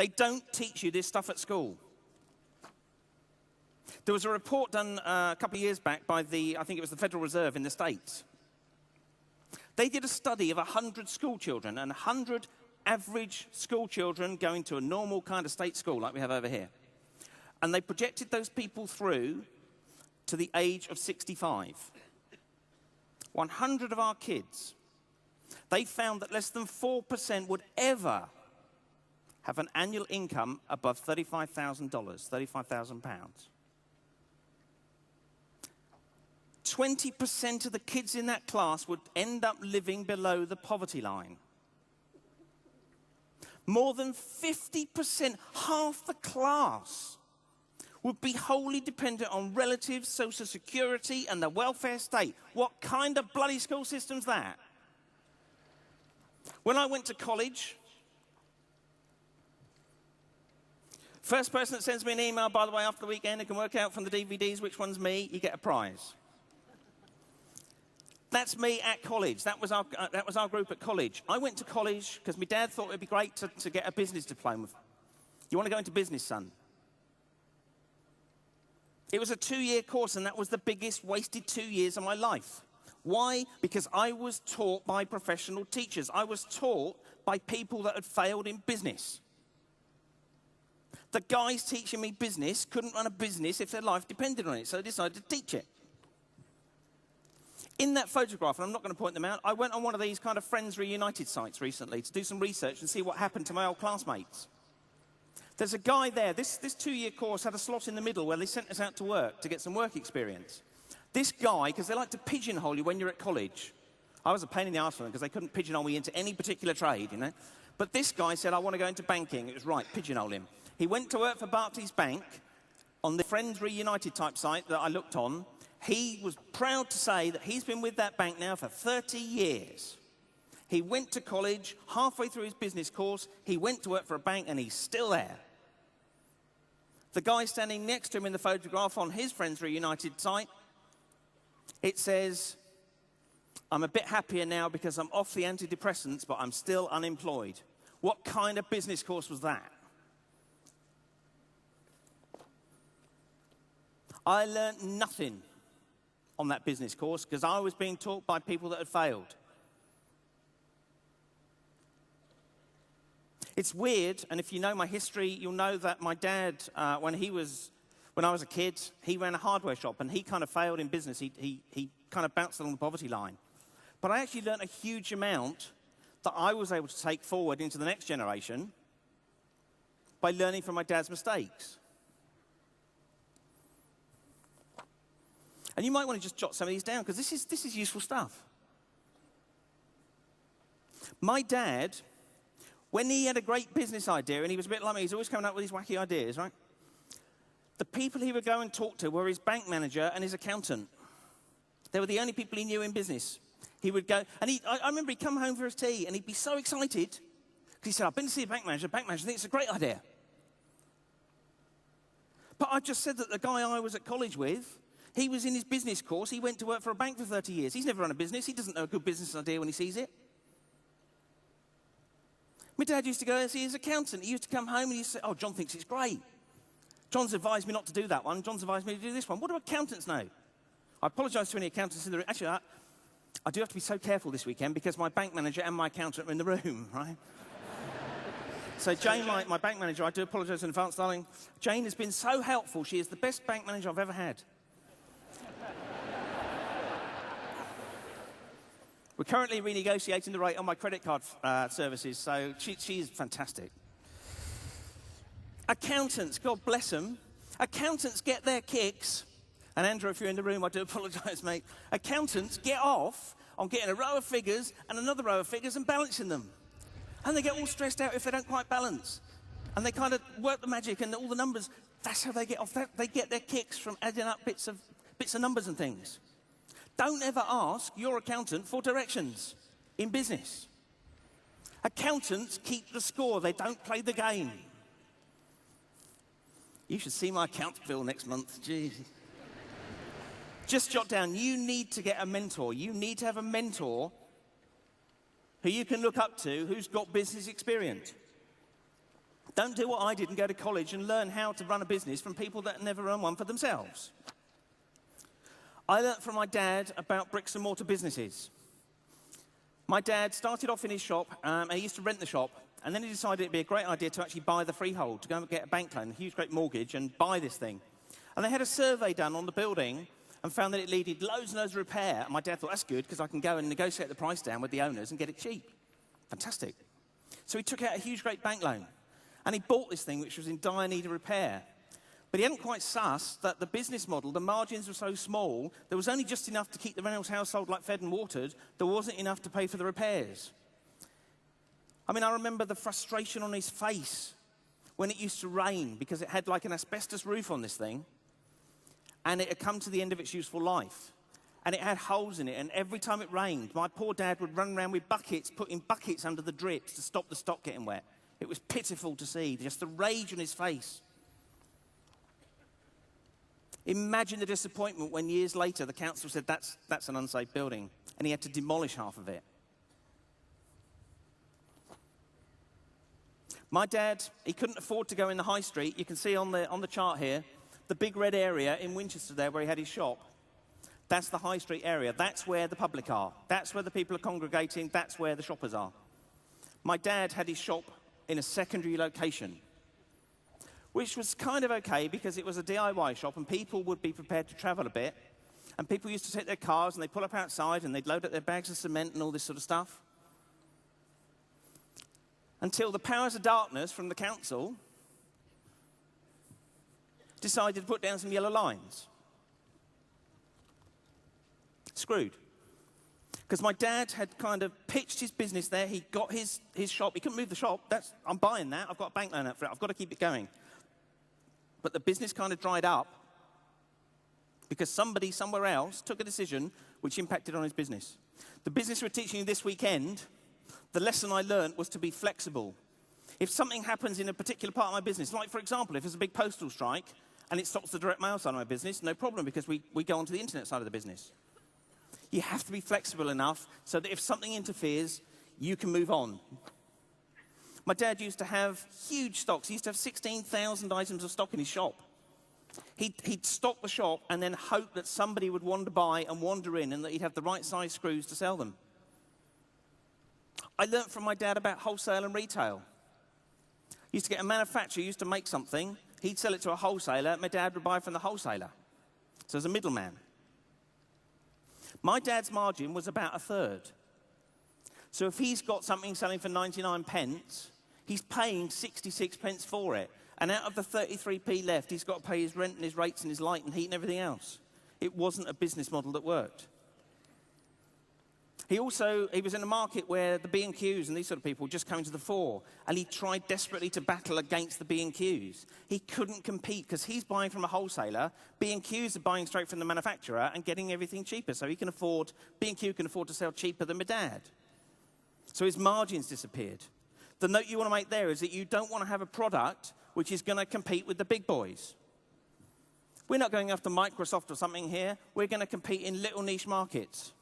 They don't teach you this stuff at school. There was a report done a couple of years back by I think it was the Federal Reserve in the States. They did a study of 100 school children, and 100 average school children going to a normal kind of state school like we have over here. And they projected those people through to the age of 65. 100 of our kids, they found that less than 4% would ever have an annual income above $35,000, £35,000. 20% of the kids in that class would end up living below the poverty line. More than 50%, half the class, would be wholly dependent on relatives, social security, and the welfare state. What kind of bloody school system's that? When I went to college, first person that sends me an email, by the way, after the weekend, who can work out from the DVDs which one's me, you get a prize. That's me at college. That was our group at college. I went to college because my dad thought it would be great to get a business diploma. You want to go into business, son? It was a 2-year course, and that was the biggest wasted 2 years of my life. Why? Because I was taught by professional teachers. I was taught by people that had failed in business. The guys teaching me business couldn't run a business if their life depended on it, so they decided to teach it. In that photograph, and I'm not going to point them out, I went on one of these kind of Friends Reunited sites recently to do some research and see what happened to my old classmates. There's a guy there. This 2-year course had a slot in the middle where they sent us out to work to get some work experience. This guy, because they like to pigeonhole you when you're at college. I was a pain in the arse for them because they couldn't pigeonhole me into any particular trade, you know. But this guy said, I want to go into banking. It was right, pigeonhole him. He went to work for Barclays Bank on the Friends Reunited type site that I looked on. He was proud to say that he's been with that bank now for 30 years. He went to college, halfway through his business course, he went to work for a bank, and he's still there. The guy standing next to him in the photograph on his Friends Reunited site, it says, I'm a bit happier now because I'm off the antidepressants, but I'm still unemployed. What kind of business course was that? I learned nothing on that business course because I was being taught by people that had failed. It's weird, and if you know my history, you'll know that my dad, when I was a kid, he ran a hardware shop, and he kind of failed in business. He kind of bounced along the poverty line. But I actually learned a huge amount that I was able to take forward into the next generation by learning from my dad's mistakes. And you might want to just jot some of these down, because this is useful stuff. My dad, when he had a great business idea, and he was a bit like me, he's always coming up with these wacky ideas, right? The people he would go and talk to were his bank manager and his accountant. They were the only people he knew in business. He would go, and I remember he'd come home for his tea, and he'd be so excited, because he said, I've been to see a bank manager. The bank manager thinks it's a great idea. But I just said that the guy I was at college with, he was in his business course. He went to work for a bank for 30 years. He's never run a business. He doesn't know a good business idea when he sees it. My dad used to go and see his accountant. He used to come home and he'd say, oh, John thinks it's great. John's advised me not to do that one. John's advised me to do this one. What do accountants know? I apologise to any accountants in the room. Actually, I do have to be so careful this weekend because my bank manager and my accountant are in the room, right? So Jane, my bank manager, I do apologise in advance, darling. Jane has been so helpful. She is the best bank manager I've ever had. We're currently renegotiating the rate on my credit card services, so she is fantastic. Accountants, God bless them. Accountants get their kicks. And Andrew, if you're in the room, I do apologise, mate. Accountants get off on getting a row of figures and another row of figures and balancing them. And they get all stressed out if they don't quite balance. And they kind of work the magic and all the numbers. That's how they get off. They get their kicks from adding up bits of numbers and things. Don't ever ask your accountant for directions in business. Accountants keep the score. They don't play the game. You should see my account bill next month. Jeez. Just jot down, you need to get a mentor. You need to have a mentor who you can look up to who's got business experience. Don't do what I did and go to college and learn how to run a business from people that never run one for themselves. I learnt from my dad about bricks and mortar businesses. My dad started off in his shop, and he used to rent the shop, and then he decided it'd be a great idea to actually buy the freehold, to go and get a bank loan, a huge great mortgage, and buy this thing. And they had a survey done on the building and found that it needed loads and loads of repair. And my dad thought, that's good, because I can go and negotiate the price down with the owners and get it cheap. Fantastic. So he took out a huge great bank loan, and he bought this thing, which was in dire need of repair. But he hadn't quite sussed that the business model, the margins were so small, there was only just enough to keep the Reynolds household like fed and watered. There wasn't enough to pay for the repairs. I mean, I remember the frustration on his face when it used to rain, because it had like an asbestos roof on this thing, and it had come to the end of its useful life. And it had holes in it, and every time it rained, my poor dad would run around with buckets, putting buckets under the drips to stop the stock getting wet. It was pitiful to see, just the rage on his face. Imagine the disappointment when years later the council said that's an unsafe building, and he had to demolish half of it. My dad, he couldn't afford to go in the high street. You can see on the chart here, the big red area in Winchester there where he had his shop. That's the high street area. That's where the public are. That's where the people are congregating. That's where the shoppers are. My dad had his shop in a secondary location, which was kind of okay because it was a DIY shop and people would be prepared to travel a bit. And people used to take their cars and they'd pull up outside and they'd load up their bags of cement and all this sort of stuff. Until the powers of darkness from the council decided to put down some yellow lines. Screwed. Because my dad had kind of pitched his business there. He got his shop. He couldn't move the shop. I'm buying that. I've got a bank loan out for it. I've got to keep it going. But the business kind of dried up because somebody somewhere else took a decision which impacted on his business. The business we're teaching you this weekend, the lesson I learned was to be flexible. If something happens in a particular part of my business, like, for example, if there's a big postal strike and it stops the direct mail side of my business, no problem, because we go onto the internet side of the business. You have to be flexible enough so that if something interferes, you can move on. My dad used to have huge stocks. He used to have 16,000 items of stock in his shop. He'd stock the shop and then hope that somebody would wander by and wander in and that he'd have the right size screws to sell them. I learnt from my dad about wholesale and retail. He used to get a manufacturer, used to make something, he'd sell it to a wholesaler, my dad would buy from the wholesaler. So as a middleman. My dad's margin was about 1/3. So if he's got something selling for 99 pence, he's paying 66 pence for it. And out of the 33p left, he's got to pay his rent and his rates and his light and heat and everything else. It wasn't a business model that worked. He was in a market where the B&Qs and these sort of people just came to the fore, and he tried desperately to battle against the B&Qs. He couldn't compete because he's buying from a wholesaler, B&Qs are buying straight from the manufacturer and getting everything cheaper, so B&Q can afford to sell cheaper than my dad. So his margins disappeared. The note you want to make there is that you don't want to have a product which is going to compete with the big boys. We're not going after Microsoft or something here. We're going to compete in little niche markets.